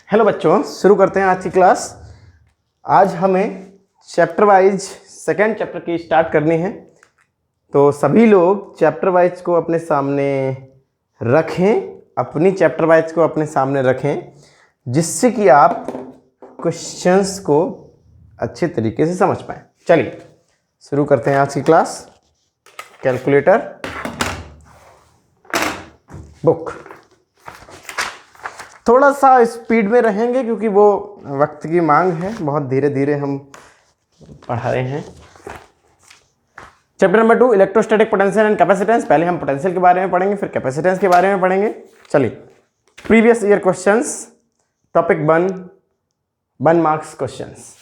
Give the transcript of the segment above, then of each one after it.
Hello बच्चों, शुरू करते हैं आज की क्लास। आज हमें चैप्टर वाइज सेकेंड चैप्टर की स्टार्ट करनी है, तो सभी लोग चैप्टर वाइज को अपने सामने रखें, अपनी चैप्टर वाइज को अपने सामने रखें, जिससे कि आप क्वेश्चंस को अच्छे तरीके से समझ पाएँ। चलिए शुरू करते हैं आज की क्लास। Calculator, book. थोड़ा सा स्पीड में रहेंगे क्योंकि वो वक्त की मांग है, बहुत धीरे धीरे हम पढ़ा रहे हैं। Chapter number 2 electrostatic potential and capacitance. पहले हम पोटेंशियल के बारे में पढ़ेंगे, फिर कैपेसिटेंस के बारे में पढ़ेंगे। चलिए, previous year questions, topic 1 marks questions,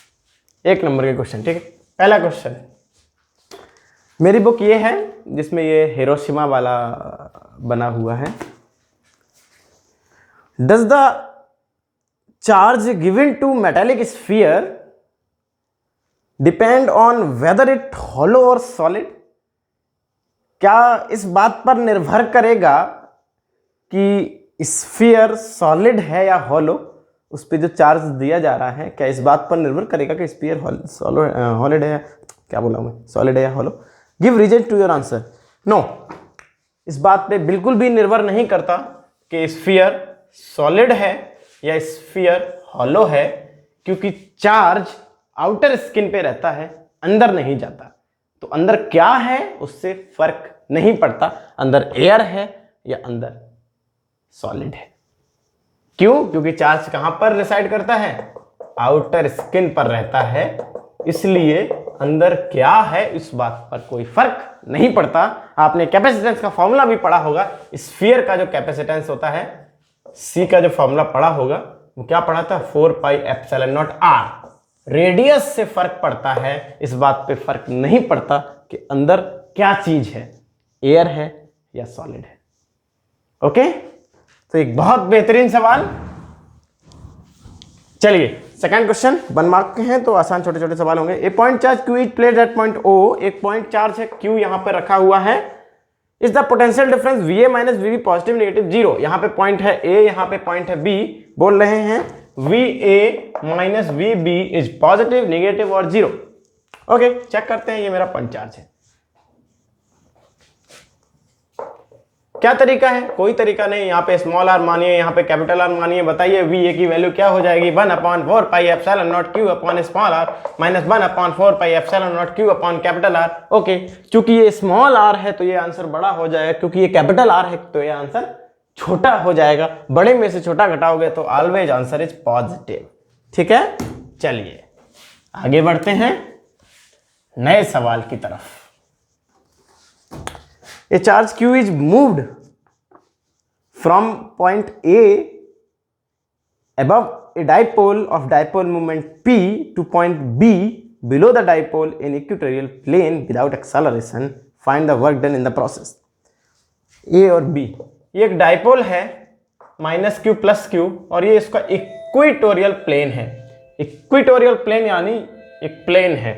1 number के क्वेश्चन। ठीक है, पहला क्वेश्चन मेरी बुक ये है जिसमें ये हिरोशिमा वाला बना हुआ है। Does the charge given to metallic sphere depend on whether it hollow or solid? क्या इस बात पर निर्भर करेगा कि स्फीयर सॉलिड है या हॉलो? उस पर जो चार्ज दिया जा रहा है, क्या इस बात पर निर्भर करेगा कि स्फीयर हॉलिड है, क्या बोला मैं, सॉलिड है या hollow? Give reason to your answer. No, इस बात पे बिल्कुल भी निर्भर नहीं करता कि स्फीयर सॉलिड है या स्फीयर हॉलो है, क्योंकि चार्ज आउटर स्किन पे रहता है, अंदर नहीं जाता। तो अंदर क्या है उससे फर्क नहीं पड़ता, अंदर एयर है या अंदर सॉलिड है। क्यों? क्योंकि चार्ज कहां पर रिसाइड करता है? आउटर स्किन पर रहता है, इसलिए अंदर क्या है इस बात पर कोई फर्क नहीं पड़ता। आपने कैपेसिटेंस का फॉर्मूला भी पढ़ा होगा। स्फीयर का जो कैपेसिटेंस होता है, C का जो फॉर्मूला पढ़ा होगा, वो क्या पढ़ा था? 4 पाई एप्सिलॉन नॉट R। रेडियस से फर्क पड़ता है, इस बात पे फर्क नहीं पड़ता कि अंदर क्या चीज है, एयर है या सॉलिड है। ओके, तो एक बहुत बेहतरीन सवाल। चलिए, सेकंड क्वेश्चन 1 मार्क के हैं, तो आसान छोटे छोटे सवाल होंगे। A point charge Q is placed at point O। एक पॉइंट चार्ज है Q यहां पर रखा हुआ है। Is the potential difference VA minus VB positive negative 0। यहां पे पॉइंट है A, यहां पे पॉइंट है B। बोल रहे हैं VA minus VB is positive, negative और 0। ओके, चेक करते हैं। ये मेरा पॉइंट चार्ज है। क्या तरीका है? कोई तरीका नहीं। यहाँ पे स्मॉल r मानिए, यहाँ पे कैपिटल R मानिए। बताइए VA की वैल्यू क्या हो जाएगी? 1/4 pi epsilon naught Q upon small r minus 1/4 pi epsilon naught Q upon capital R। Okay, चूंकि ये स्मॉल r है तो ये आंसर बड़ा हो जाएगा, क्योंकि ये कैपिटल R है तो ये आंसर छोटा हो जाएगा। बड़े में से छोटा घटाओगे तो ऑलवेज आंसर इज पॉजिटिव। ठीक है, चलिए आगे बढ़ते हैं नए सवाल की तरफ। A charge Q is moved from point A above a dipole of dipole moment P to point B below the dipole in equatorial plane without acceleration. Find the work done in the process. A और B, ये एक dipole है minus Q plus Q, और ये इसका equatorial plane है। Equatorial plane यानी एक प्लेन है।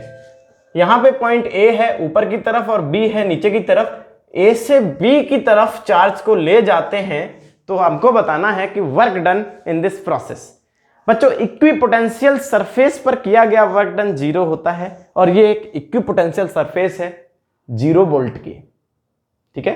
यहाँ पे पॉइंट A है ऊपर की तरफ और B है नीचे की तरफ। A से B की तरफ चार्ज को ले जाते हैं, तो हमको बताना है कि work done in this process. बच्चों, इक्विपोटेंशियल सरफेस पर किया गया वर्क डन 0 होता है, और ये एक इक्विपोटेंशियल सरफेस है 0 वोल्ट की। ठीक है,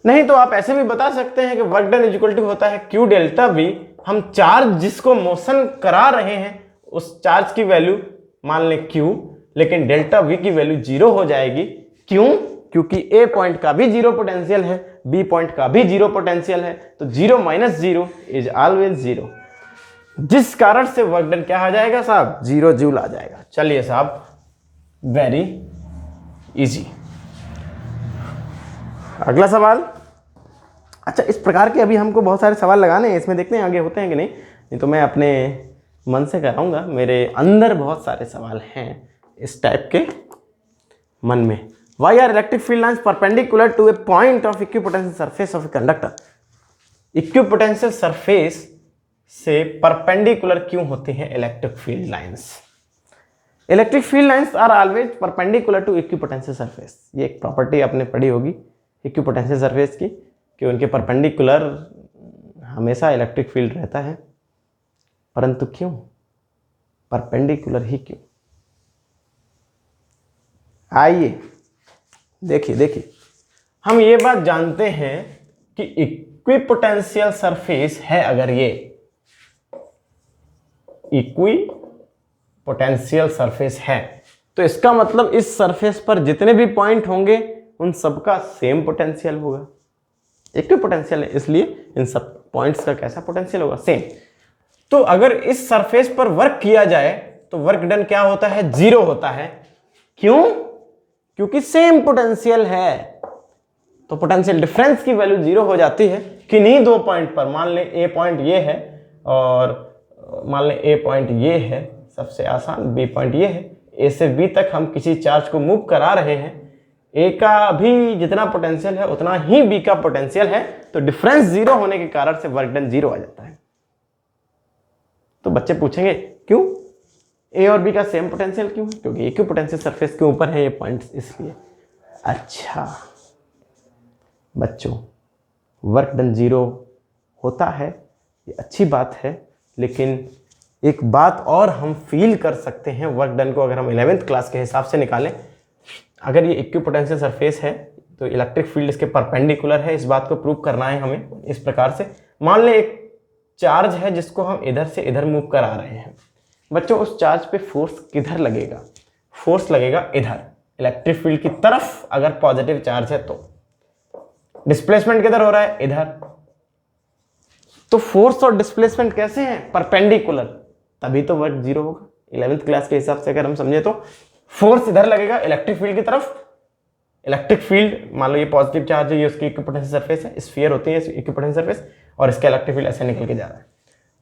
नहीं तो आप ऐसे भी बता सकते हैं कि work done is equal to होता है Q डेल्टा V। हम चार्ज जिसको मोशन करा रहे हैं उस चार्ज की वैल्यू मान लें Q, लेकिन डेल्टा V की वैल्यू 0 हो जाएगी। क्यों? क्योंकि A पॉइंट का भी 0 पोटेंशियल है, B पॉइंट का भी 0 पोटेंशियल है, तो 0 माइनस 0 इज ऑलवेज 0, जिस कारण से वर्क डन क्या आ जाएगा साहब? 0 जूल आ जाएगा। चलिए साहब, वेरी इजी। अगला सवाल। अच्छा, इस प्रकार के अभी हमको बहुत सारे सवाल लगाने हैं, इसमें देखते हैं आगे होते हैं कि नहीं तो मैं अपने मन से कराऊंगा। मेरे अंदर बहुत सारे सवाल हैं इस टाइप के मन में। Why are electric field lines perpendicular to a point of equipotential surface of a conductor? Equipotential surface से perpendicular क्यों होती हैं electric field lines? Electric field lines are always perpendicular to equipotential surface. ये एक property आपने पढ़ी होगी equipotential surface की, कि उनके परपेंडिकुलर हमेशा इलेक्ट्रिक फील्ड रहता है, परंतु क्यों? परपेंडिकुलर ही क्यों? आइए देखिए हम ये बात जानते हैं कि इक्विपोटेंशियल सरफेस है, अगर ये इक्विपोटेंशियल सरफेस है तो इसका मतलब इस सरफेस पर जितने भी पॉइंट होंगे उन सबका सेम पोटेंशियल होगा। इक्विपोटेंशियल है इसलिए इन सब पॉइंट्स का कैसा पोटेंशियल होगा? सेम। तो अगर इस सरफेस पर वर्क किया जाए तो वर्क डन क्या होता है? जीरो होता है। क्यों? क्योंकि सेम पोटेंशियल है, तो पोटेंशियल डिफरेंस की वैल्यू जीरो हो जाती है। किन्हीं दो पॉइंट पर, मान ले ए पॉइंट ये है और मान ले ए पॉइंट ये है, सबसे आसान, बी पॉइंट ये है, ए से बी तक हम किसी चार्ज को मूव करा रहे हैं, ए का भी जितना पोटेंशियल है उतना ही बी का पोटेंशियल है, तो डिफरेंस जीरो होने के कारण से वर्क डन जीरो आ जाता है। तो बच्चे पूछेंगे क्यों ए और बी का सेम पोटेंशियल क्यों है? क्योंकि एक ही पोटेंशियल सरफेस के ऊपर है ये पॉइंट्स, इसलिए। अच्छा बच्चों, वर्क डन जीरो होता है, ये अच्छी बात है, लेकिन एक बात और हम फील कर सकते हैं वर्क डन को, अगर हम 11th क्लास के हिसाब से निकालें। अगर ये इक्विपोटेंशियल सरफेस है तो इलेक्ट्रिक फील्ड इसके परपेंडिकुलर है, इस बात को प्रूव करना है हमें इस प्रकार से। मान ले एक चार्ज है जिसको हम इधर से इधर मूव करा रहे हैं। बच्चों उस चार्ज पे फोर्स किधर लगेगा? फोर्स लगेगा इधर, इलेक्ट्रिक फील्ड की तरफ। अगर पॉजिटिव चार्ज है तो डिस्प्लेसमेंट किधर हो रहा है? इधर। तो फोर्स और डिस्प्लेसमेंट कैसे हैं? परपेंडिकुलर, तभी तो वर्क जीरो होगा। 11th क्लास के हिसाब से अगर हम समझे तो फोर्स इधर लगेगा इलेक्ट्रिक फील्ड की तरफ। इलेक्ट्रिक फील्ड मान लो ये पॉजिटिव चार्ज है, ये उसकी इक्विपोटेंशियल सरफेस है, स्फीयर होती है इक्विपोटेंशियल सरफेस, और इसका इलेक्ट्रिक फील्ड ऐसे निकल के जा रहा है।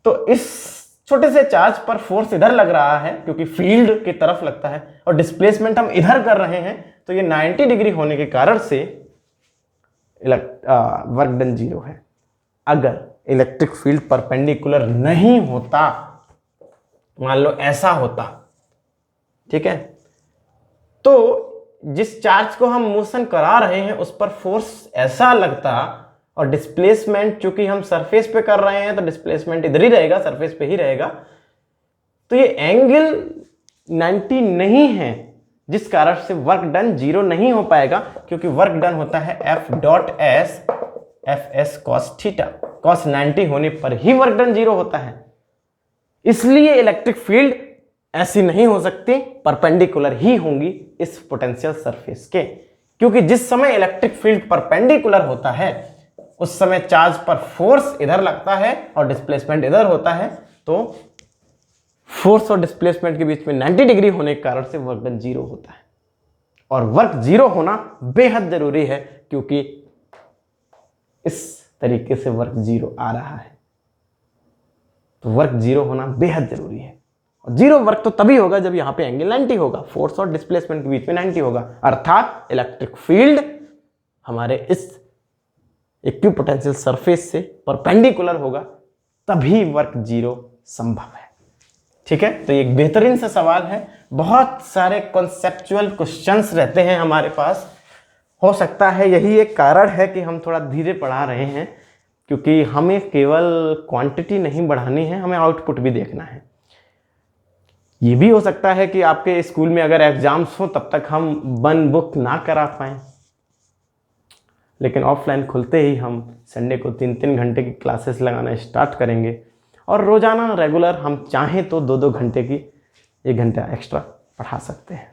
तो इस छोटे से चार्ज पर फोर्स इधर लग रहा है क्योंकि फील्ड की तरफ लगता है, और डिस्प्लेसमेंट हम इधर कर रहे हैं, तो ये 90 डिग्री होने के कारण से वर्क डन जीरो है। अगर इलेक्ट्रिक फील्ड परपेंडिकुलर नहीं होता, मान लो ऐसा होता, ठीक है, तो जिस चार्ज को हम मोशन करा रहे हैं उस पर फोर्स ऐसा लगता, और डिस्प्लेसमेंट चूंकि हम सरफेस पे कर रहे हैं तो डिस्प्लेसमेंट इधर ही रहेगा, सरफेस पे ही रहेगा, तो ये एंगल 90 नहीं है, जिस कारण से वर्क डन जीरो नहीं हो पाएगा, क्योंकि वर्क डन होता है F dot S F S cos theta. Cos 90 होने पर ही वर्क डन जीरो होता है। इसलिए इलेक्ट्रिक फील्ड ऐसी नहीं हो सकती, परपेंडिकुलर ही होंगी इस पोटेंशियल सरफेस के, क्योंकि जिस समय इलेक्ट्रिक फील्ड परपेंडिकुलर होता है उस समय चार्ज पर फोर्स इधर लगता है और डिस्प्लेसमेंट इधर होता है, तो फोर्स और डिस्प्लेसमेंट के बीच में 90 डिग्री होने के कारण से वर्क डन जीरो होता है। और वर्क जीरो होना बेहद जरूरी है, क्योंकि इस तरीके से वर्क जीरो आ रहा है, तो वर्क जीरो होना बेहद जरूरी है। और जीरो वर्क तो तभी होगा जब यहां पे एंगल 90 होगा, फोर्स और डिस्प्लेसमेंट के बीच में 90 होगा, अर्थात इलेक्ट्रिक फील्ड हमारे इस इक्विपोटेंशियल सरफेस से परपेंडिकुलर होगा, तभी वर्क जीरो संभव है। ठीक है, तो ये एक बेहतरीन सा सवाल है। बहुत सारे कॉन्सेप्चुअल क्वेश्चंस रहते हैं हमारे पास। हो सकता है यही एक कारण है कि हम थोड़ा धीरे पढ़ा रहे हैं, क्योंकि हमें केवल क्वांटिटी नहीं बढ़ानी है, हमें आउटपुट भी देखना है। ये भी हो सकता है कि आपके स्कूल में अगर एग्जाम्स हो तब तक हम वन बुक ना करा पाएं, लेकिन ऑफलाइन खुलते ही हम संडे को 3-3 घंटे की क्लासेस लगाना स्टार्ट करेंगे, और रोज़ाना रेगुलर हम चाहें तो 2-2 घंटे की 1 घंटा एक्स्ट्रा पढ़ा सकते हैं,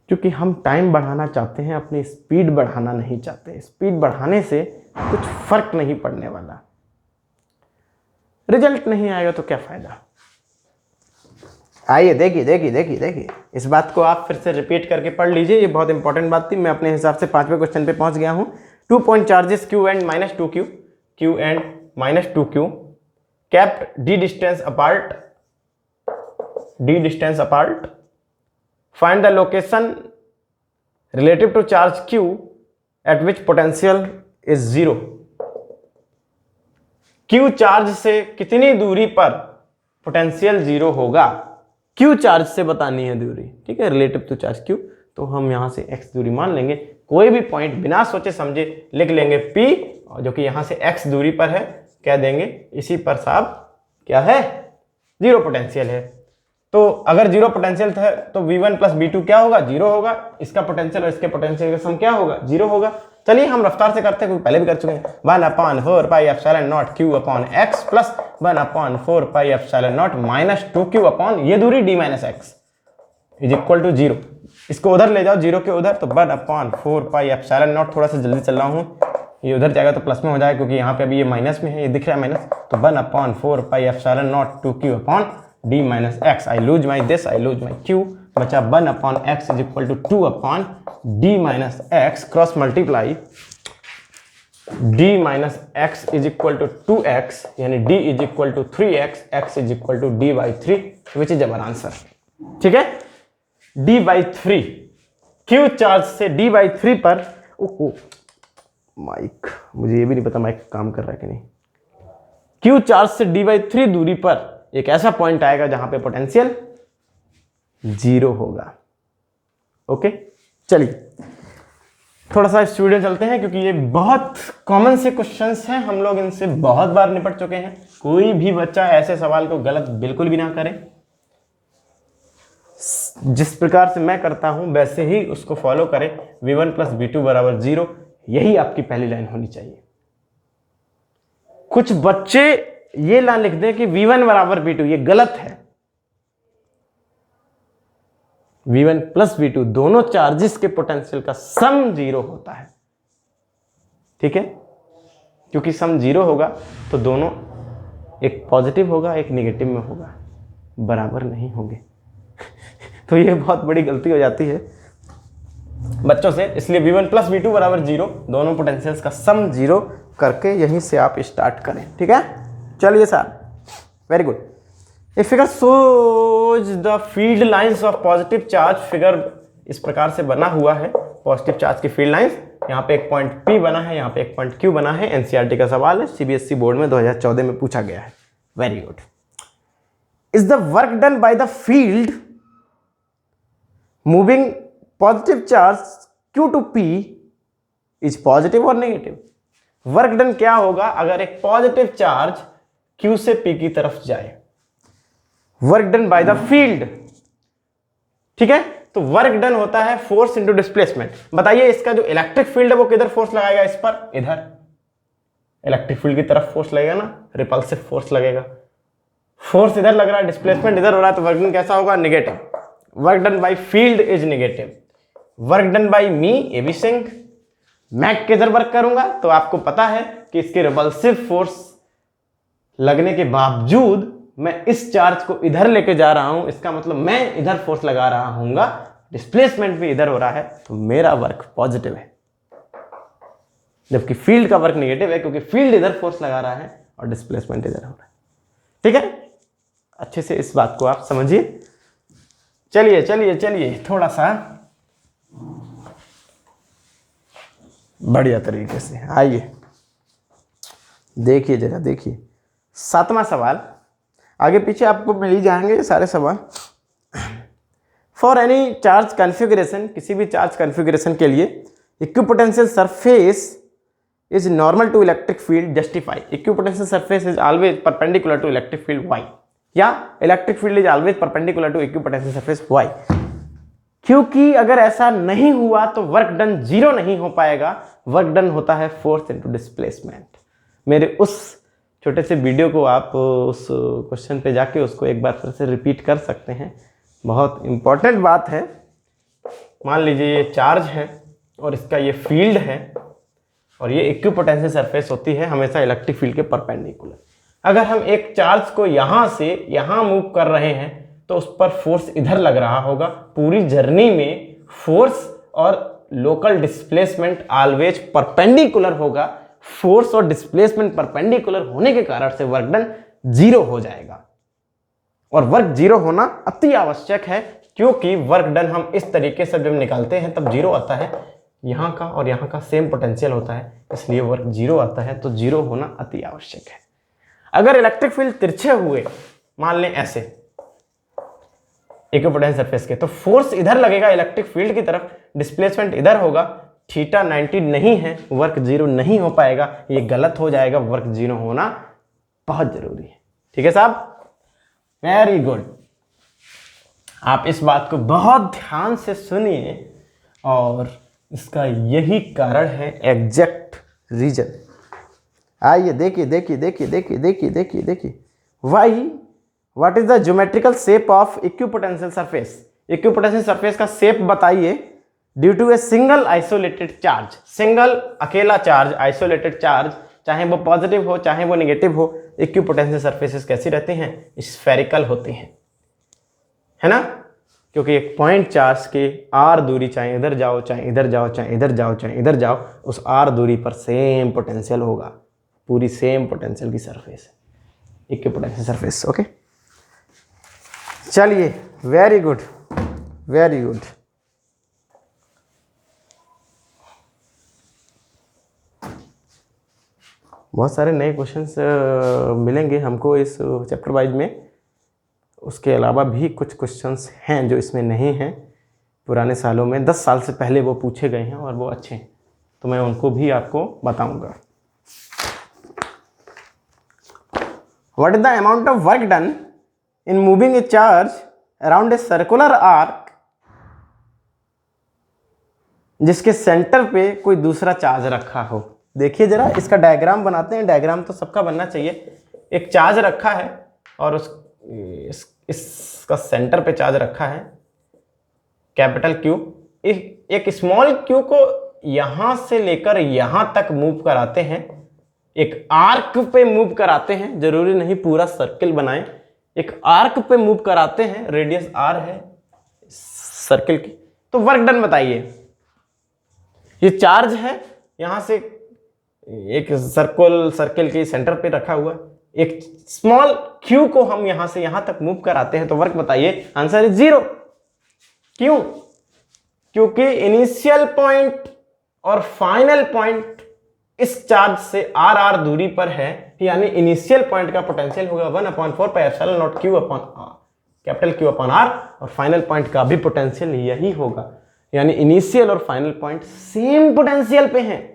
क्योंकि हम टाइम बढ़ाना चाहते हैं, अपनी स्पीड बढ़ाना नहीं चाहते। स्पीड बढ़ाने से कुछ फर्क नहीं पड़ने वाला, रिजल्ट नहीं आएगा तो क्या फ़ायदा। आइए देखिए इस बात को आप फिर से रिपीट करके पढ़ लीजिए, ये बहुत इंपॉर्टेंट बात थी। मैं अपने हिसाब से 5वें क्वेश्चन पे पहुंच गया हूं। 2 point charges Q and -2Q, Q and -2Q, kept d distance apart, find the location relative to charge Q at which potential is 0। Q charge से कितनी दूरी पर पोटेंशियल 0 होगा, Q चार्ज से बतानी है दूरी, ठीक है, रिलेटिव टू चार्ज Q। तो हम यहां से x दूरी मान लेंगे, कोई भी पॉइंट बिना सोचे समझे लिख लेंगे P, जो कि यहां से x दूरी पर है, कह देंगे इसी पर साहब क्या है, जीरो पोटेंशियल है। तो अगर जीरो पोटेंशियल था तो V1 प्लस V2 क्या होगा, जीरो होगा। इसका पोटेंशियल और इसके पोटेंशियल का सम क्या होगा, जीरो होगा। चलिए हम रफ्तार से करते हैं, कोई पहले भी कर चुके हैं। 1/4 pi epsilon naught q upon x plus 1/4 pi epsilon naught minus 2q upon ये दूरी d minus x is equal to zero. इसको उधर ले जाओ जीरो के उधर, तो 1/4 पाई एप्सिलॉन नॉट, थोड़ा सा जल्दी चल रहा हूँ, ये उधर जाएगा तो प्लस में हो जाएगा क्योंकि यहाँ पे अभी ये माइनस में है, ये दिख रहा है माइनस। तो 1/4 pi epsilon naught 2q upon d minus x. I lose my this, I lose my q, बचा 1/x is equal to 2 upon d minus x cross multiply d minus x is equal to 2x, यानी d is equal to 3x, x is equal to d/3 which is our answer. ठीक है, d/3 q charge से d/3 पर, mic, मुझे ये भी नहीं पता माइक काम कर रहा है कि नहीं। q चार्ज से d/3 दूरी पर एक ऐसा पॉइंट आएगा जहां पे पोटेंशियल जीरो होगा। ओके, चलिए थोड़ा सा स्टूडियो चलते हैं क्योंकि ये बहुत कॉमन से क्वेश्चंस हैं, हम लोग इनसे बहुत बार निपट चुके हैं। कोई भी बच्चा ऐसे सवाल को गलत बिल्कुल भी ना करे, जिस प्रकार से मैं करता हूं वैसे ही उसको फॉलो करें। v1 प्लस v2 बराबर जीरो, यही आपकी पहली लाइन होनी चाहिए। कुछ बच्चे ये लाइन लिख दें कि v1 बराबर v2, ये गलत है। v1 प्लस v2 दोनों चार्जेस के पोटेंशियल का सम जीरो होता है। ठीक है, क्योंकि सम जीरो होगा तो दोनों, एक पॉजिटिव होगा एक नेगेटिव में होगा, बराबर नहीं होंगे। तो ये बहुत बड़ी गलती हो जाती है बच्चों से, इसलिए v1 प्लस v2 बराबर जीरो, दोनों पोटेंशियल्स का सम जीरो करके यहीं से आप स्टार्ट करें। ठीक है, चलिए sir, very good. A figure shows the field lines of positive charge. Figure इस प्रकार से बना हुआ है, पॉजिटिव चार्ज की फील्ड लाइंस। यहाँ पे एक पॉइंट P बना है, यहाँ पे एक पॉइंट Q बना है। एनसीईआरटी का सवाल है, सीबीएसई बोर्ड में 2014 में पूछा गया है। Very good. Is the work done by the field moving positive charge Q to P is positive और नेगेटिव। वर्क डन क्या होगा अगर एक पॉजिटिव चार्ज Q से P की तरफ जाए, work done by the field. ठीक है, तो वर्क डन होता है फोर्स इनटू डिस्प्लेसमेंट। बताइए इसका जो इलेक्ट्रिक फील्ड है वो किधर फोर्स लगाएगा, इस पर, इधर इलेक्ट्रिक फील्ड की तरफ फोर्स लगेगा ना, रिपल्सिव फोर्स लगेगा। फोर्स इधर लग रहा है, डिस्प्लेसमेंट इधर हो रहा है, तो वर्क डन कैसा होगा, negative. Work done by field is negative. Work done by me, A B Singh, मैं किधर वर्क करूंगा, तो आपको पता है कि इसके रिपल्सिव फोर्स लगने के बावजूद मैं इस चार्ज को इधर लेके जा रहा हूं, इसका मतलब मैं इधर फोर्स लगा रहा हूंगा, डिस्प्लेसमेंट भी इधर हो रहा है, तो मेरा वर्क पॉजिटिव है। जबकि फील्ड का वर्क नेगेटिव है क्योंकि फील्ड इधर फोर्स लगा रहा है और डिस्प्लेसमेंट इधर हो रहा है। ठीक है, अच्छे से इस बात को आप समझिए। चलिए चलिए चलिए, थोड़ा सा बढ़िया तरीके से आइए, देखिए जरा, देखिए 7वां सवाल। आगे पीछे आपको मिल ही जाएंगे ये सारे सवाल। फॉर एनी चार्ज कॉन्फ़िगरेशन, किसी भी चार्ज कॉन्फ़िगरेशन के लिए equipotential surface is normal to electric field, justify. Equipotential surface is always perpendicular to electric field why, या electric field is always perpendicular to equipotential surface why. क्योंकि अगर ऐसा नहीं हुआ तो वर्क डन जीरो नहीं हो पाएगा। वर्क डन होता है फोर्स इनटू डिस्प्लेसमेंट। मेरे उस छोटे से वीडियो को आप उस क्वेश्चन पे जाके उसको एक बार फिर से रिपीट कर सकते हैं, बहुत इंपॉर्टेंट बात है। मान लीजिए ये चार्ज है और इसका ये फील्ड है और ये इक्विपोटेंशियल सरफेस होती है हमेशा इलेक्ट्रिक फील्ड के परपेंडिकुलर। अगर हम एक चार्ज को यहाँ से यहाँ मूव कर रहे हैं तो उस पर फोर्स इधर लग रहा होगा। पूरी जर्नी में फोर्स और लोकल डिस्प्लेसमेंट ऑलवेज परपेंडिकुलर होगा। फोर्स और डिस्प्लेसमेंट परपेंडिकुलर होने के कारण से वर्क डन जीरो हो जाएगा। और वर्क जीरो होना अति आवश्यक है, क्योंकि वर्क डन हम इस तरीके से जब निकालते हैं तब जीरो आता है। यहाँ का और यहाँ का सेम पोटेंशियल होता है, इसलिए वर्क जीरो आता है। तो जीरो होना अति आवश्यक है। अगर इलेक्ट्रिक फील्ड तिरछे हुए, मान लें ऐसे इक्विपोटेंशियल सरफेस के, तो फोर्स इधर लगेगा इलेक्ट्रिक फील्ड की तरफ, डिस्प्लेसमेंट इधर होगा, थीटा 90 नहीं है, वर्क जीरो नहीं हो पाएगा। ये गलत हो जाएगा, वर्क जीरो होना बहुत जरूरी है। ठीक है साहब, वेरी गुड। आप इस बात को बहुत ध्यान से सुनिए और इसका यही कारण है एग्जैक्ट रीजन। आइए देखिए देखिए देखिए देखिए देखिए देखिए देखिए why what is the geometrical shape of equipotential surface. Equipotential surface का शेप बताइए। Due to a single isolated charge, single अकेला चार्ज, आइसोलेटेड चार्ज, चाहे वो पॉजिटिव हो चाहे वो नेगेटिव हो, इक्विपोटेंशियल सरफेसेस कैसी रहती हैं? स्फेरिकल होती हैं, है ना, क्योंकि एक पॉइंट चार्ज के आर दूरी, चाहे इधर जाओ चाहे इधर जाओ चाहे इधर जाओ चाहे इधर जाओ, उस आर दूरी पर सेम पोटेंशियल होगा, पूरी सेम पोटेंशियल की सरफेस है इक्विपोटेंशियल सरफेस। ओके, चलिए, वेरी गुड वेरी गुड। बहुत सारे नए क्वेश्चंस मिलेंगे हमको इस चैप्टर वाइज में। उसके अलावा भी कुछ क्वेश्चंस हैं जो इसमें नहीं हैं, पुराने सालों में 10 साल से पहले वो पूछे गए हैं और वो अच्छे हैं, तो मैं उनको भी आपको बताऊंगा। What is the amount of work done in moving a charge around a circular arc जिसके सेंटर पे कोई दूसरा चार्ज रखा हो। देखिए जरा, इसका डायग्राम बनाते हैं। डायग्राम तो सबका बनना चाहिए। एक चार्ज रखा है और इसका सेंटर पे चार्ज रखा है कैपिटल क्यू। एक स्मॉल क्यू को यहां से लेकर यहां तक मूव कराते हैं, एक आर्क पे मूव कराते हैं, जरूरी नहीं पूरा सर्किल बनाएं, एक आर्क पे मूव कराते हैं, रेडियस आर है सर्किल की। तो वर्क डन बताइए। ये चार्ज है, यहां से एक सर्किल के सेंटर पे रखा हुआ, एक स्मॉल क्यू को हम यहां से यहां तक मूव कराते हैं, तो वर्क बताइए। Answer is 0। क्यों? क्योंकि इनिशियल पॉइंट और फाइनल पॉइंट इस चार्ज से आर दूरी पर है, यानी इनिशियल पॉइंट का पोटेंशियल होगा 1/4 pi epsilon naught q upon r, capital q upon r, और फाइनल पॉइंट का भी पोटेंशियल यही होगा, यानी इनिशियल और फाइनल पॉइंट सेम पोटेंशियल पे हैं।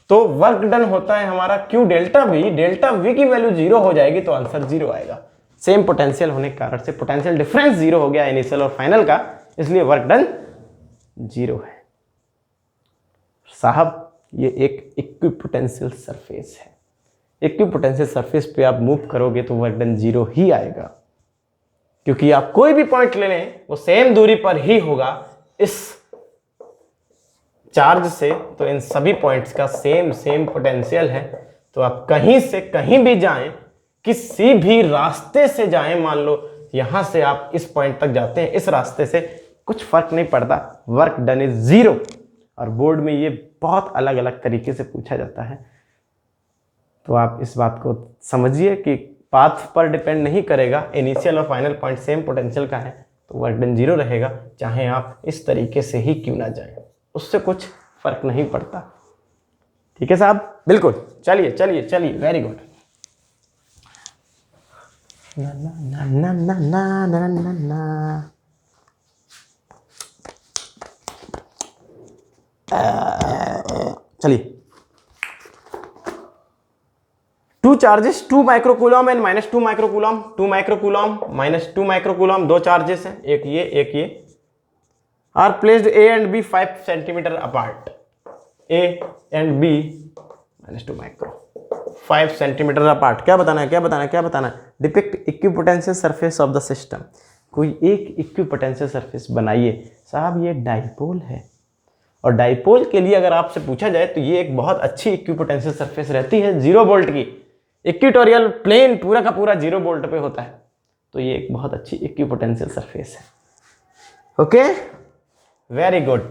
तो वर्क डन होता है हमारा क्यू डेल्टा वी की वैल्यू 0 हो जाएगी तो आंसर 0 आएगा। सेम पोटेंशियल होने के कारण से पोटेंशियल डिफरेंस 0 हो गया इनिशियल और फाइनल का, इसलिए वर्क डन 0 है। साहब, ये एक इक्विपोटेंशियल सरफेस है। इक्विपोटेंशियल सरफेस पे आप मूव करोगे तो वर्क डन 0 ही आएगा, क्योंकि आप कोई भी पॉइंट ले लें वो सेम दूरी पर ही होगा इस चार्ज से, तो इन सभी पॉइंट्स का सेम पोटेंशियल है। तो आप कहीं से कहीं भी जाएं, किसी भी रास्ते से जाएं, मान लो यहां से आप इस पॉइंट तक जाते हैं, इस रास्ते से, कुछ फर्क नहीं पड़ता, वर्क डन इज 0। और बोर्ड में ये बहुत अलग अलग तरीके से पूछा जाता है, तो आप इस बात को समझिए कि पाथ पर डिपेंड नहीं करेगा, इनिशियल और फाइनल पॉइंट सेम पोटेंशियल का है, तो वर्क डन 0 रहेगा, चाहे आप इस तरीके से ही क्यों ना जाए, उससे कुछ फर्क नहीं पड़ता। ठीक है साहब, बिल्कुल। चलिए चलिए चलिए, वेरी गुड। ना ना ना ना ना ना ना ना चलिए। 2 charges, 2 microcoulomb and -2 microcoulomb, 2 microcoulomb -2 microcoulomb, 2 charges हैं, एक ये are placed A and B 5 centimetre apart. A and B -2 micro 5 centimetre apart. क्या बताना है? Depict equipotential surface of the system. कोई एक इक्विपोटेंशियल सरफेस बनाइए। साहब, ये डाइपोल है, और डाइपोल के लिए अगर आपसे पूछा जाए तो ये एक बहुत अच्छी इक्विपोटेंशियल सरफेस रहती है 0 वोल्ट की। इक्वेटोरियल प्लेन पूरा का पूरा 0 वोल्ट पे होता है, तो ये एक बहुत अच्छी इक्विपोटेंशियल सरफेस है। Okay, very good.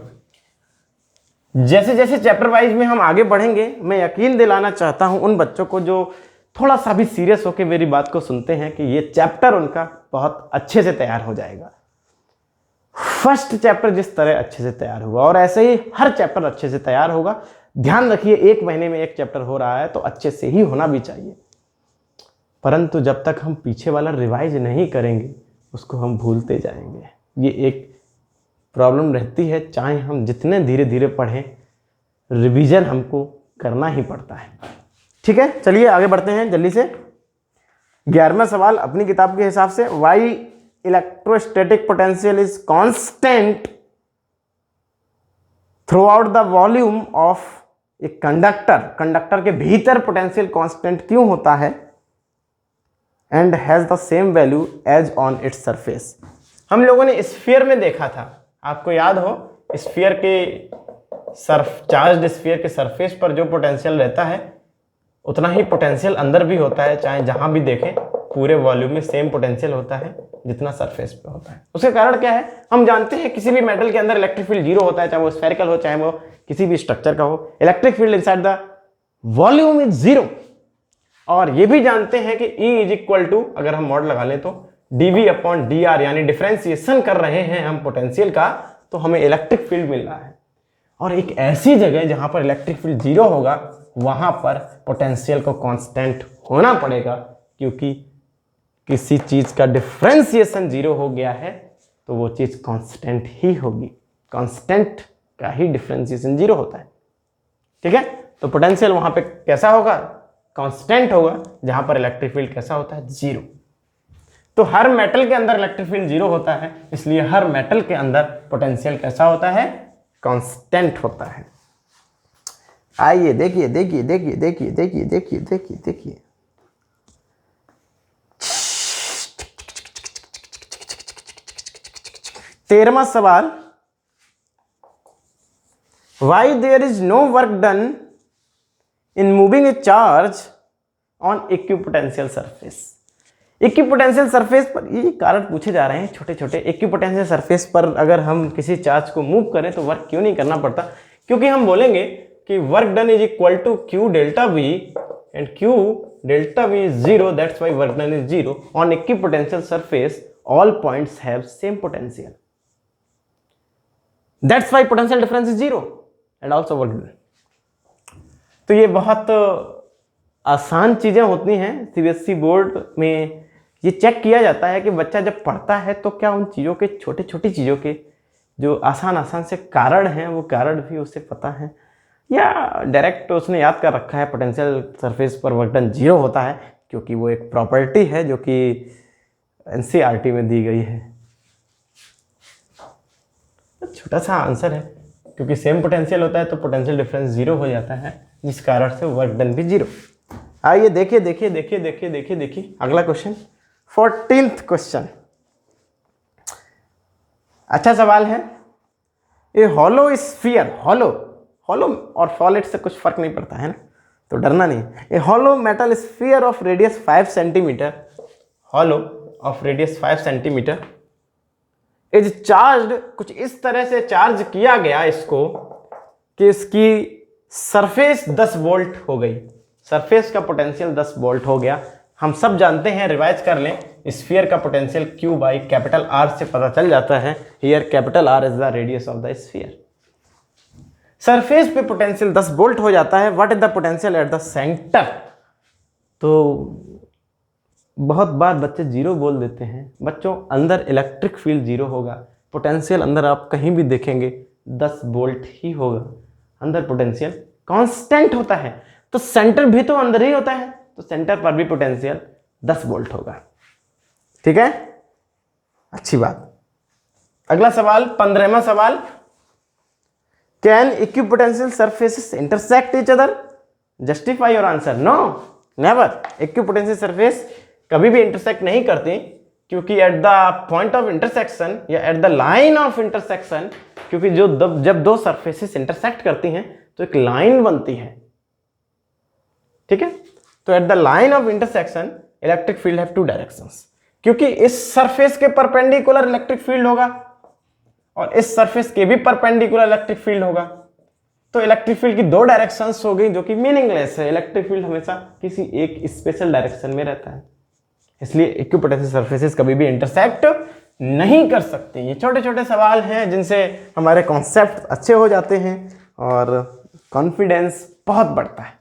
जैसे जैसे चैप्टर वाइज में हम आगे बढ़ेंगे, मैं यकीन दिलाना चाहता हूं उन बच्चों को जो थोड़ा सा भी सीरियस होकर मेरी बात को सुनते हैं कि ये चैप्टर उनका बहुत अच्छे से तैयार हो जाएगा। फर्स्ट चैप्टर जिस तरह अच्छे से तैयार हुआ, और ऐसे ही हर चैप्टर अच्छे से तैयार होगा। ध्यान रखिए, 1 महीने में 1 चैप्टर हो रहा है तो अच्छे से ही होना भी चाहिए, परंतु जब तक हम पीछे वाला रिवाइज नहीं करेंगे उसको हम भूलते जाएंगे। ये एक प्रॉब्लम रहती है, चाहे हम जितने धीरे धीरे पढ़ें, रिवीजन हमको करना ही पड़ता है। ठीक है, चलिए आगे बढ़ते हैं जल्दी से। 11वां सवाल अपनी किताब के हिसाब से, why electrostatic potential is constant throughout the volume of a conductor, conductor के भीतर पोटेंशियल कांस्टेंट क्यों होता है, and has the same value as on its surface. हम लोगों ने स्फीयर में देखा था, आपको याद हो, स्फीयर के चार्ज्ड स्फीयर के सरफेस पर जो पोटेंशियल रहता है उतना ही पोटेंशियल अंदर भी होता है, चाहे जहां भी देखें पूरे वॉल्यूम में सेम पोटेंशियल होता है जितना सरफेस पे होता है। उसका कारण क्या है, हम जानते हैं किसी भी मेटल के अंदर इलेक्ट्रिक फील्ड जीरो होता है, चाहे वो स्फेरिकल हो चाहे वो किसी भी स्ट्रक्चर का हो, electric field inside the volume is zero. और ये भी जानते हैं कि E इज इक्वल टू, अगर हम मॉड लगा लें तो dV अपॉन dr, यानी डिफरेंशिएशन कर रहे हैं हम पोटेंशियल का, तो हमें इलेक्ट्रिक फील्ड मिल रहा है। और एक ऐसी जगह जहां पर इलेक्ट्रिक फील्ड जीरो होगा वहां पर पोटेंशियल को कांस्टेंट होना पड़ेगा, क्योंकि किसी चीज का डिफरेंशिएशन जीरो हो गया है तो वो चीज कांस्टेंट ही होगी, कांस्टेंट का ही डिफरेंशिएशन जीरो होता है। ठीक है, तो पोटेंशियल वहां पे कैसा होगा, कांस्टेंट होगा, जहां पर इलेक्ट्रिक फील्ड कैसा होता है, जीरो। तो हर मेटल के अंदर इलेक्ट्रिक फील्ड जीरो होता है, इसलिए हर मेटल के अंदर पोटेंशियल कैसा होता है, कांस्टेंट होता है। आइए देखिए देखिए देखिए देखिए देखिए देखिए देखिए देखिए, तेरहवां सवाल, why there is no work done in moving a charge on equipotential surface. Equipotential surface पर ये कारण पूछे जा रहे हैं छोटे छोटे। इक्विपोटेंशियल सरफेस पर अगर हम किसी चार्ज को मूव करें तो वर्क क्यों नहीं करना पड़ता, क्योंकि हम बोलेंगे कि work done is equal to q delta v, and q delta v is zero, that's why work done is zero on equipotential surface, all points have same potential, that's why potential difference is zero and also work done. तो ये बहुत आसान चीजें होती हैं, CBSE board में ये check किया जाता है कि बच्चा जब पढ़ता है तो क्या उन चीज़ों के, छोटे छोटी चीज़ों के जो आसान आसान से कारण हैं वो कारण भी उसे पता है, या डायरेक्ट उसने याद कर रखा है पोटेंशियल सरफेस पर वर्क डन जीरो होता है, क्योंकि वो एक प्रॉपर्टी है जो कि एनसीईआरटी में दी गई है। छोटा सा आंसर है, क्योंकि सेम पोटेंशियल होता है तो पोटेंशियल डिफरेंस जीरो हो जाता है, जिस कारण से वर्क डन भी जीरो। आइए देखिए देखिए देखिए देखिए देखिए देखिए अगला क्वेश्चन, 14th क्वेश्चन। अच्छा सवाल है, ए हॉलो स्फीयर, हॉलो हॉलो और सॉलिड से कुछ फर्क नहीं पड़ता है ना, तो डरना नहीं। A hollow metal sphere of radius 5 centimetre, hollow of radius 5 centimetre is charged, कुछ इस तरह से चार्ज किया गया इसको कि इसकी सरफेस 10 वोल्ट हो गई, सरफेस का पोटेंशियल 10 वोल्ट हो गया। हम सब जानते हैं, रिवाइज कर लें, स्फीयर का potential Q by capital R से पता चल जाता है। Here capital R is the radius of the sphere. Surface पे पोटेंशियल 10 वोल्ट हो जाता है। What is the potential at the centre? तो बहुत बार बच्चे जीरो बोल देते हैं। बच्चों, अंदर इलेक्ट्रिक फील्ड जीरो होगा, पोटेंशियल अंदर आप कहीं भी देखेंगे 10 वोल्ट ही होगा, अंदर पोटेंशियल कांस्टेंट होता है। तो सेंटर भी तो अंदर ही होता है, तो सेंटर पर भी पोटेंशियल 10 वोल्ट होगा। ठीक है, अच्छी बात। अगला सवाल, 15वां सवाल, can equipotential surfaces intersect each other? Justify your answer. No, never. Equipotential surface कभी भी इंटरसेक्ट नहीं करती, क्योंकि at the point of intersection या at the line of intersection, क्योंकि जब दो सरफेसेस इंटरसेक्ट करती हैं तो एक लाइन बनती है। ठीक है, तो eight the line of intersection electric field have 2 directions, क्योंकि इस सरफेस के परपेंडिकुलर इलेक्ट्रिक फील्ड होगा और इस सरफेस के भी परपेंडिकुलर इलेक्ट्रिक फील्ड होगा। तो इलेक्ट्रिक फील्ड की 2 डायरेक्शंस हो गई, जो कि मीनिंगलेस है। इलेक्ट्रिक फील्ड हमेशा किसी एक स्पेशल डायरेक्शन में रहता है, इसलिए इक्विपोटेंशियल सरफेसेस कभी भी इंटरसेक्ट नहीं कर सकती। ये छोटे छोटे सवाल हैं जिनसे हमारे कॉन्सेप्ट अच्छे हो जाते हैं और कॉन्फिडेंस बहुत बढ़ता है।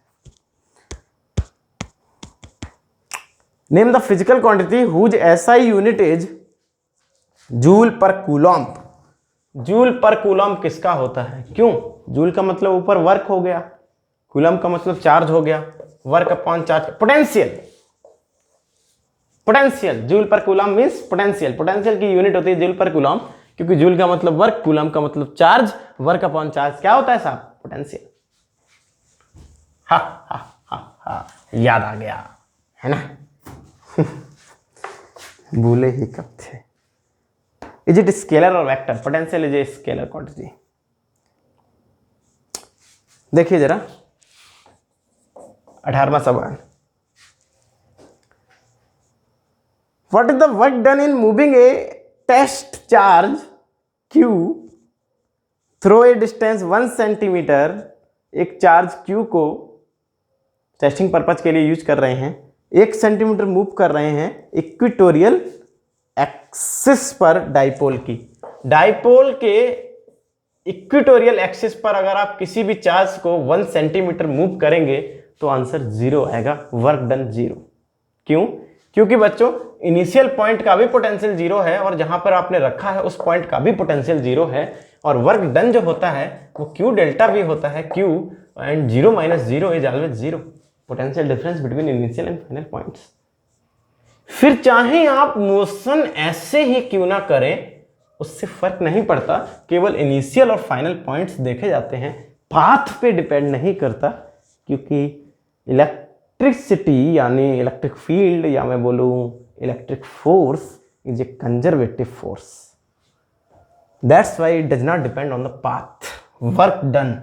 Name the physical quantity whose SI unit is joule per coulomb. Joule per coulomb किसका होता है? क्यों? जूल का मतलब ऊपर वर्क हो गया, कूलॉम का मतलब चार्ज हो गया, work upon charge, potential. Potential, joule पर कूलम मींस पोटेंशियल, पोटेंशियल की यूनिट होती है जूल पर कूलम, क्योंकि जूल का मतलब वर्क, कूलम का मतलब चार्ज, वर्क अपॉन चार्ज क्या होता है साहब, पोटेंशियल। हा हा हा हा, याद आ गया है ना। भूले ही कब थे। इज इट स्केलर और vector, potential is a scalar quantity. देखिए जरा 18वां सवाल, what is the work done in moving a test charge Q through a distance 1 centimetre. एक चार्ज Q को टेस्टिंग पर्पज के लिए यूज कर रहे हैं, 1 सेंटीमीटर मूव कर रहे हैं इक्वेटोरियल एक्सिस पर डाइपोल की। डाइपोल के इक्वेटोरियल एक्सिस पर अगर आप किसी भी चार्ज को 1 सेंटीमीटर मूव करेंगे तो आंसर 0 आएगा, वर्क डन 0। क्यों? क्योंकि बच्चों इनिशियल पॉइंट का भी पोटेंशियल 0 है और जहां पर आपने रखा है उस पॉइंट का भी पोटेंशियल 0 है, और वर्क डन जो होता है वो Q डेल्टा V होता है, Q and 0 minus 0 is always 0, potential difference between initial and final points. फिर चाहे आप मोशन ऐसे ही क्यों ना करें, उससे फर्क नहीं पड़ता, केवल इनिशियल और फाइनल पॉइंट्स देखे जाते हैं, पाथ पे डिपेंड नहीं करता, क्योंकि इलेक्ट्रिसिटी यानी इलेक्ट्रिक फील्ड या मैं बोलूं electric force is a conservative force, that's why it does not depend on the path. Work done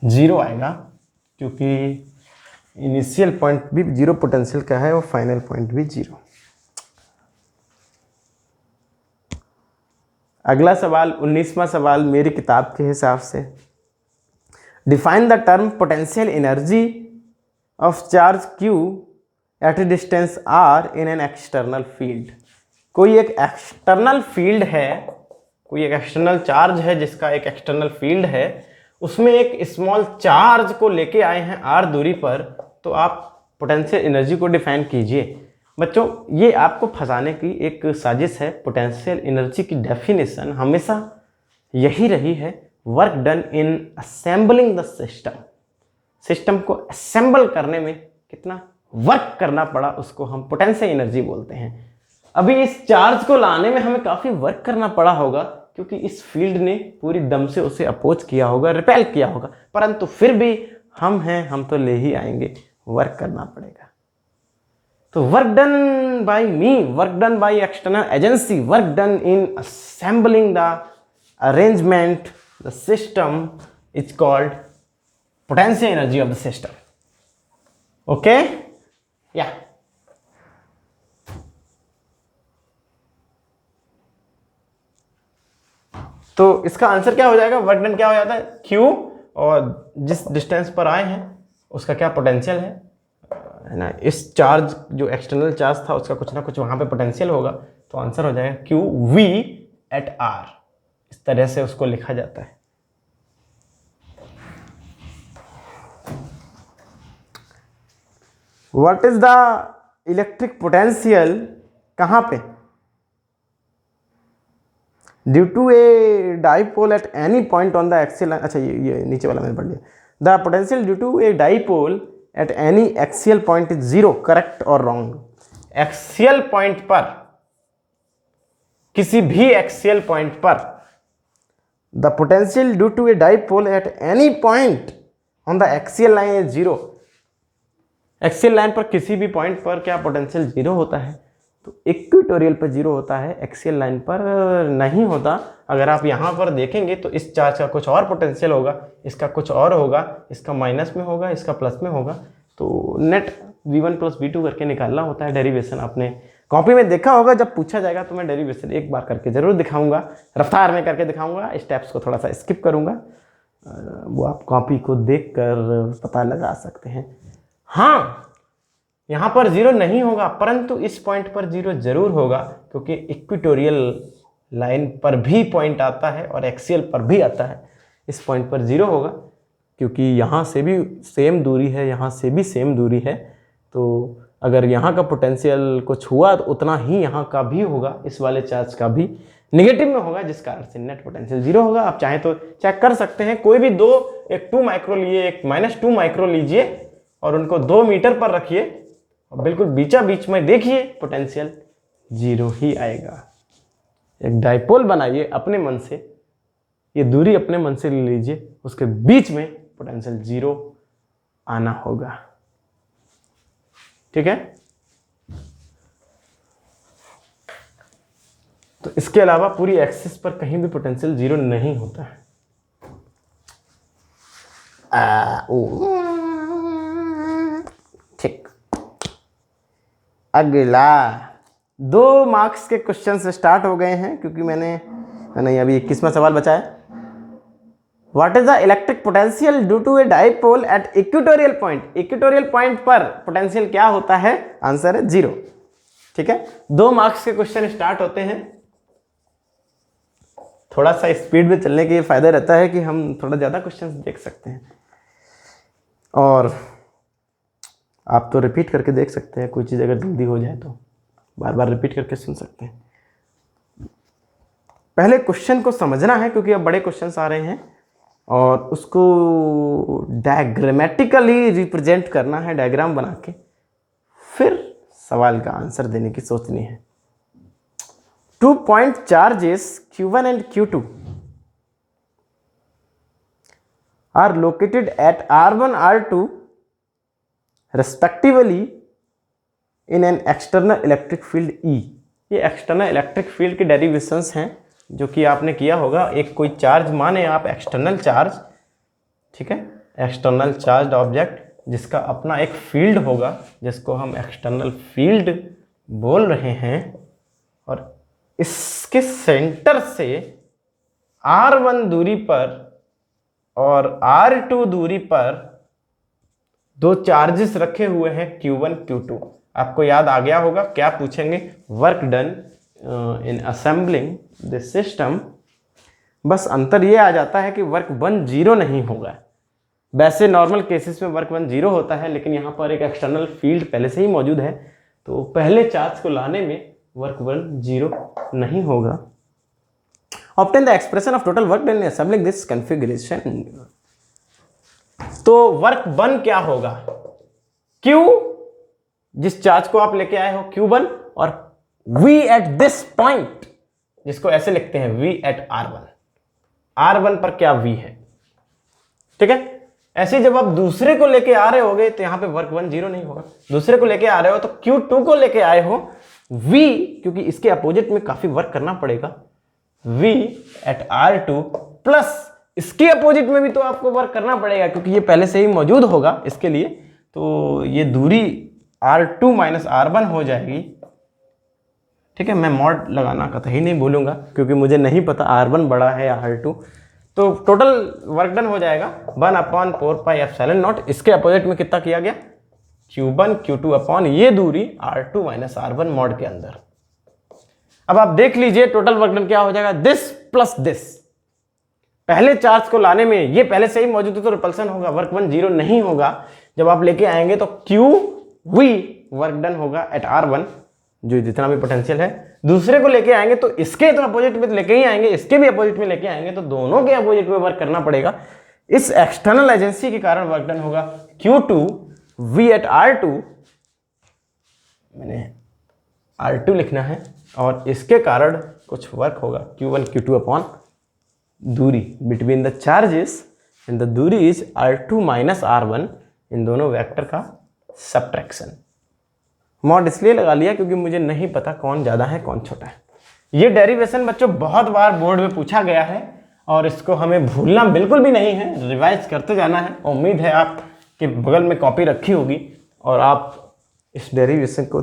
0 आएगा, क्योंकि इनिशियल पॉइंट भी 0 पोटेंशियल का है और फाइनल पॉइंट भी 0। अगला सवाल 19वां सवाल मेरी किताब के हिसाब से, define the term potential energy of charge Q at a distance R in an external field. कोई एक एक्सटर्नल फील्ड है, कोई एक एक्सटर्नल चार्ज है जिसका एक एक्सटर्नल फील्ड है, उसमें एक स्मॉल चार्ज को लेके आए हैं R दूरी पर, तो आप पोटेंशियल एनर्जी को डिफाइन कीजिए। बच्चों ये आपको फंसाने की एक साजिश है। पोटेंशियल एनर्जी की डेफिनेशन हमेशा यही रही है, work done in assembling the system. System को असेंबल करने में कितना वर्क करना पड़ा उसको हम पोटेंशियल एनर्जी बोलते हैं। अभी इस चार्ज को लाने में हमें काफ़ी वर्क करना पड़ा होगा, क्योंकि इस फील्ड ने पूरी दम से उसे अपोज किया होगा, रिपेल किया होगा, परंतु फिर भी हम हैं, हम तो ले ही आएंगे, वर्क करना पड़ेगा। तो work done by me, work done by external agency, work done in assembling the arrangement the system is called potential energy of the system. Okay या तो इसका आंसर क्या हो जाएगा, वर्क डन क्या हो जाता है, Q और जिस डिस्टेंस पर आए हैं उसका क्या पोटेंशियल है ना। इस चार्ज जो एक्सटर्नल चार्ज था उसका कुछ ना कुछ वहां पे पोटेंशियल होगा, तो आंसर हो जाएगा Q V एट R। इस तरह से उसको लिखा जाता है। What is the electric potential, कहां पे, due to a dipole at any point on the axial. अच्छा ये नीचे वाला मैंने पढ़ लिया। The potential due to a dipole at any axial point is 0, correct और रॉन्ग। एक्सियल पॉइंट पर, किसी भी एक्सियल पॉइंट पर, the potential due to a dipole at any point on the axial line is 0। Axial line पर किसी भी point पर क्या पोटेंशियल 0 होता है, तो इक्वेटोरियल पर 0 होता है, एक्सियल लाइन पर नहीं होता। अगर आप यहाँ पर देखेंगे तो इस चार्ज का कुछ और पोटेंशियल होगा, इसका कुछ और होगा, इसका माइनस में होगा, इसका प्लस में होगा, तो नेट V1 प्लस V2 करके निकालना होता है। डेरिवेशन आपने कॉपी में देखा होगा, जब पूछा जाएगा तो मैं डेरिवेशन एक बार करके जरूर दिखाऊंगा, रफ्तार में करके दिखाऊंगा, स्टेप्स को थोड़ा सा स्किप करूंगा, वो आप कॉपी को देख कर पता लगा सकते हैं। हाँ यहाँ पर 0 नहीं होगा, परंतु इस पॉइंट पर 0 जरूर होगा, क्योंकि इक्वेटोरियल लाइन पर भी पॉइंट आता है और एक्सियल पर भी आता है। इस पॉइंट पर 0 होगा, क्योंकि यहाँ से भी सेम दूरी है, यहाँ से भी सेम दूरी है, तो अगर यहाँ का पोटेंशियल कुछ हुआ तो उतना ही यहाँ का भी होगा, इस वाले चार्ज का भी निगेटिव में होगा, जिस कारण से नेट पोटेंशियल 0 होगा। आप चाहें तो चेक कर सकते हैं, कोई भी दो, एक 2 माइक्रो लिए, एक -2 माइक्रो लीजिए और उनको 2 मीटर पर रखिए, और बिल्कुल बीचा बीच में देखिए पोटेंशियल 0 ही आएगा। एक डाइपोल बनाइए अपने मन से, ये दूरी अपने मन से ले लीजिए, उसके बीच में पोटेंशियल 0 आना होगा। ठीक है, तो इसके अलावा पूरी एक्सिस पर कहीं भी पोटेंशियल 0 नहीं होता है। ठीक, अगला 2 मार्क्स के क्वेश्चन से स्टार्ट हो गए हैं, क्योंकि मैंने नहीं, अभी 21वां सवाल बचा है। What is the electric potential due to a dipole at equatorial point. Equatorial point पर पोटेंशियल क्या होता है? आंसर है 0। ठीक है, 2 मार्क्स के क्वेश्चन स्टार्ट होते हैं। थोड़ा सा स्पीड में चलने के ये फायदा रहता है कि हम थोड़ा ज्यादा क्वेश्चंस देख सकते हैं, और आप तो रिपीट करके देख सकते हैं। कोई चीज़ अगर जल्दी हो जाए तो बार बार रिपीट करके सुन सकते हैं। पहले क्वेश्चन को समझना है, क्योंकि अब बड़े क्वेश्चंस आ रहे हैं और उसको डायग्रामेटिकली रिप्रेजेंट करना है, डायग्राम बना के फिर सवाल का आंसर देने की सोचनी है। 2 point charges Q1 and Q2 are located at R1 R2 respectively in an external electric field E। ये एक्सटर्नल इलेक्ट्रिक फील्ड के डेरिवेशंस हैं जो कि आपने किया होगा। एक कोई चार्ज माने आप एक्सटर्नल चार्ज, ठीक है, एक्सटर्नल चार्ज ऑब्जेक्ट जिसका अपना एक फील्ड होगा, जिसको हम एक्सटर्नल फील्ड बोल रहे हैं, और इसके सेंटर से R1 दूरी पर और R2 दूरी पर 2 चार्जेस रखे हुए हैं Q1 Q2। आपको याद आ गया होगा क्या पूछेंगे? Work done in assembling this system. बस अंतर ये आ जाता है कि वर्क 1 0 नहीं होगा। वैसे नॉर्मल केसेस में वर्क 1 0 होता है, लेकिन यहाँ पर एक एक्सटर्नल फील्ड पहले से ही मौजूद है, तो पहले चार्ज को लाने में वर्क 1 0 नहीं होगा। Obtain the expression of total work done in assembling this configuration. तो वर्क 1 क्या होगा? Q, जिस चार्ज को आप लेके आए हो Q1, और V एट दिस पॉइंट, जिसको ऐसे लिखते हैं V एट R1। R1 पर क्या V है? ठीक है, ऐसे जब आप दूसरे को लेके आ रहे होगे तो यहां पे वर्क 1 0 नहीं होगा। दूसरे को लेके आ रहे हो तो Q2 को लेके आए हो, V, क्योंकि इसके अपोजिट में काफी वर्क करना पड़ेगा, V एट R2 प्लस इसके अपोजिट में भी तो आपको वर्क करना पड़ेगा, क्योंकि ये पहले से ही मौजूद होगा इसके लिए। तो ये दूरी R2 माइनस R1 हो जाएगी। ठीक है, मैं मॉड लगाना कतई नहीं बोलूंगा, क्योंकि मुझे नहीं पता R1 बड़ा है या R2। तो टोटल वर्क डन हो जाएगा 1/4 पाई एप्सिलॉन नॉट। इसके अपोजिट में कितना किया गया? Q1 Q2 अपॉन ये दूरी R2 माइनस R1 मॉड के अंदर। अब आप देख लीजिए टोटल वर्क डन क्या हो जाएगा? This plus this. पहले चार्ज को लाने में ये पहले से ही मौजूद है तो रिपल्सन होगा, वर्क 1 0 नहीं होगा। जब आप लेके आएंगे तो QV वर्क डन होगा एट R1, जो जितना भी पोटेंशियल है। दूसरे को लेके आएंगे तो इसके तो अपोजिट में लेके ही आएंगे, इसके भी अपोजिट में लेके आएंगे, तो दोनों के अपोजिट में वर्क करना पड़ेगा। इस एक्सटर्नल एजेंसी के कारण वर्क डन होगा Q2 V एट R2, मैंने R2 लिखना है, और इसके कारण कुछ वर्क होगा Q1 Q2 अपॉन दूरी between the charges, and the दूरी इज R2 माइनस R1, इन दोनों वेक्टर का सब्ट्रैक्शन। मॉड इसलिए लगा लिया क्योंकि मुझे नहीं पता कौन ज़्यादा है कौन छोटा है। ये डेरिवेशन बच्चों बहुत बार बोर्ड में पूछा गया है, और इसको हमें भूलना बिल्कुल भी नहीं है, रिवाइज करते जाना है। उम्मीद है आपके बगल में कॉपी रखी होगी और आप इस डेरिवेशन को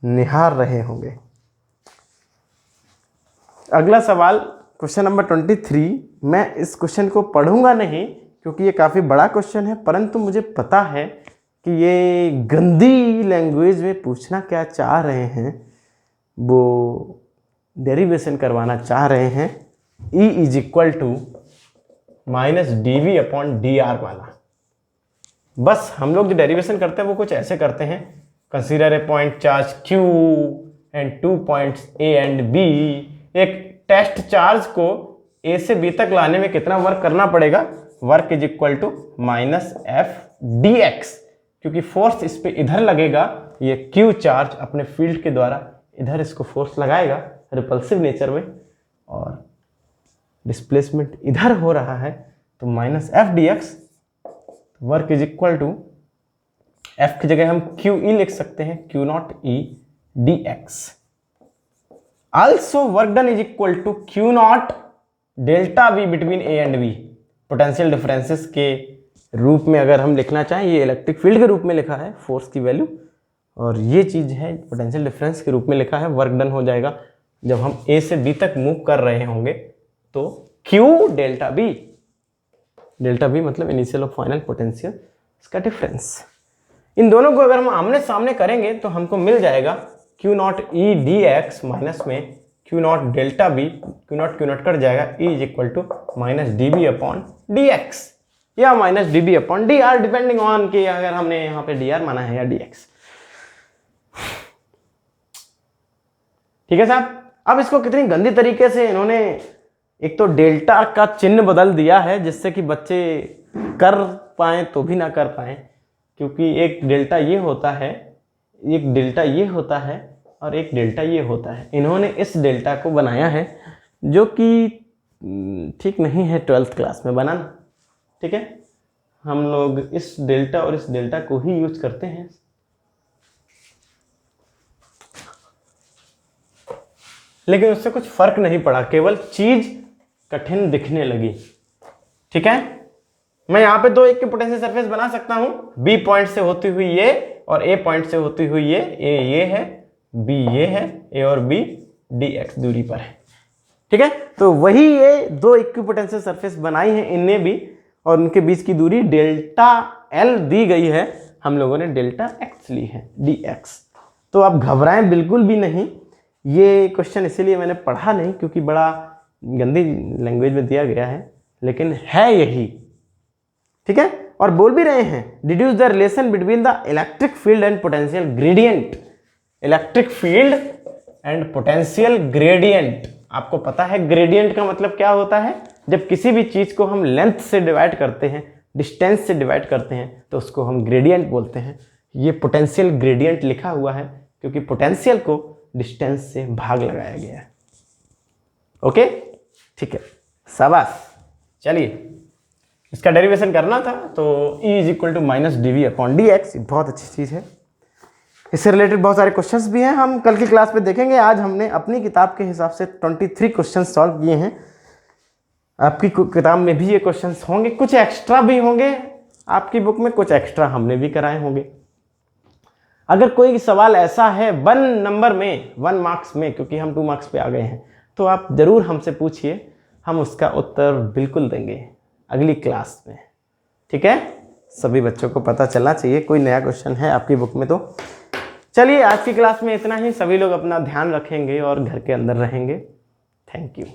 निहार रहे होंगे। अगला सवाल क्वेश्चन नंबर 23। मैं इस क्वेश्चन को पढ़ूंगा नहीं क्योंकि ये काफ़ी बड़ा क्वेश्चन है, परंतु मुझे पता है कि ये गंदी लैंग्वेज में पूछना क्या चाह रहे हैं, वो डेरिवेशन करवाना चाह रहे हैं E is equal to minus DV upon DR वाला। बस हम लोग जो डेरिवेशन करते हैं वो कुछ ऐसे करते हैं, consider a point charge Q and 2 points A and B। एक टेस्ट चार्ज को A से B तक लाने में कितना वर्क करना पड़ेगा? Work is equal to minus F dx, क्योंकि फोर्स इस पे इधर लगेगा ये Q चार्ज अपने फील्ड के द्वारा इधर इसको फोर्स लगाएगा रिपल्सिव नेचर में, और डिस्प्लेसमेंट इधर हो रहा है, तो minus F D X, work is equal to F की जगह हम क्यू ई लिख सकते हैं, Q naught E D X. Also work done is equal to Q naught delta V between A and B. Potential differences के रूप में अगर हम लिखना चाहें, ये इलेक्ट्रिक फील्ड के रूप में लिखा है फोर्स की वैल्यू, और ये चीज है पोटेंशियल डिफरेंस के रूप में लिखा है। वर्क डन हो जाएगा जब हम ए से बी तक मूव कर रहे होंगे, तो Q delta B, delta B मतलब इनिशियल और फाइनल पोटेंशियल, इसका डिफरेंस। इन दोनों को अगर हम आमने सामने करेंगे तो हमको मिल जाएगा q naught E D x minus में q naught delta b, q naught cut जाएगा, e is equal to minus d b upon D x या minus d b upon d r, depending on कि अगर हमने यहाँ पे D R माना है या डी एक्स। ठीक है साहब। अब इसको कितनी गंदी तरीके से इन्होंने एक तो डेल्टा का चिन्ह बदल दिया है, जिससे कि बच्चे कर पाए तो भी ना कर पाए, क्योंकि एक डेल्टा ये होता है, एक डेल्टा ये होता है और एक डेल्टा ये होता है। इन्होंने इस डेल्टा को बनाया है जो कि ठीक नहीं है 12th क्लास में बनाना। ठीक है, हम लोग इस डेल्टा और इस डेल्टा को ही यूज करते हैं। लेकिन उससे कुछ फर्क नहीं पड़ा, केवल चीज कठिन दिखने लगी। ठीक है, मैं यहाँ पे दो एक की पोटेंशियल सरफेस बना सकता हूं, बी पॉइंट से होती हुई ये और ए पॉइंट से होती हुई ये है, बी ये है, ए और बी डी एक्स दूरी पर है। ठीक है, तो वही ये दो इक्विपोटेंशियल सरफेस बनाई है इनने भी, और उनके बीच की दूरी डेल्टा एल दी गई है, हम लोगों ने डेल्टा एक्स ली है, डी एक्स। तो आप घबराएं बिल्कुल भी नहीं, ये क्वेश्चन इसीलिए मैंने पढ़ा नहीं क्योंकि बड़ा गंदी लैंग्वेज में दिया गया है, लेकिन है यही। ठीक है, और बोल भी रहे हैं deduce the relation between the electric field and potential gradient. Electric field and potential gradient, आपको पता है ग्रेडियंट का मतलब क्या होता है? जब किसी भी चीज को हम लेंथ से डिवाइड करते हैं, डिस्टेंस से डिवाइड करते हैं, तो उसको हम ग्रेडियंट बोलते हैं। ये पोटेंशियल ग्रेडियंट लिखा हुआ है क्योंकि पोटेंशियल को डिस्टेंस से भाग लगाया गया है। ओके, ठीक है, शाबाश। चलिए, इसका डेरिवेशन करना था, तो E is equal to minus D V upon D X, बहुत अच्छी चीज़ है। इससे रिलेटेड बहुत सारे क्वेश्चंस भी हैं, हम कल की क्लास में देखेंगे। आज हमने अपनी किताब के हिसाब से 23 क्वेश्चन सॉल्व किए हैं। आपकी किताब में भी ये क्वेश्चंस होंगे, कुछ एक्स्ट्रा भी होंगे आपकी बुक में, कुछ एक्स्ट्रा हमने भी कराए होंगे। अगर कोई सवाल ऐसा है 1 नंबर में, 1 मार्क्स में, क्योंकि हम 2 मार्क्स पे आ गए हैं, तो आप ज़रूर हमसे पूछिए, हम उसका उत्तर बिल्कुल देंगे अगली क्लास में। ठीक है, सभी बच्चों को पता चलना चाहिए कोई नया क्वेश्चन है आपकी बुक में। तो चलिए, आज की क्लास में इतना ही। सभी लोग अपना ध्यान रखेंगे और घर के अंदर रहेंगे। Thank you.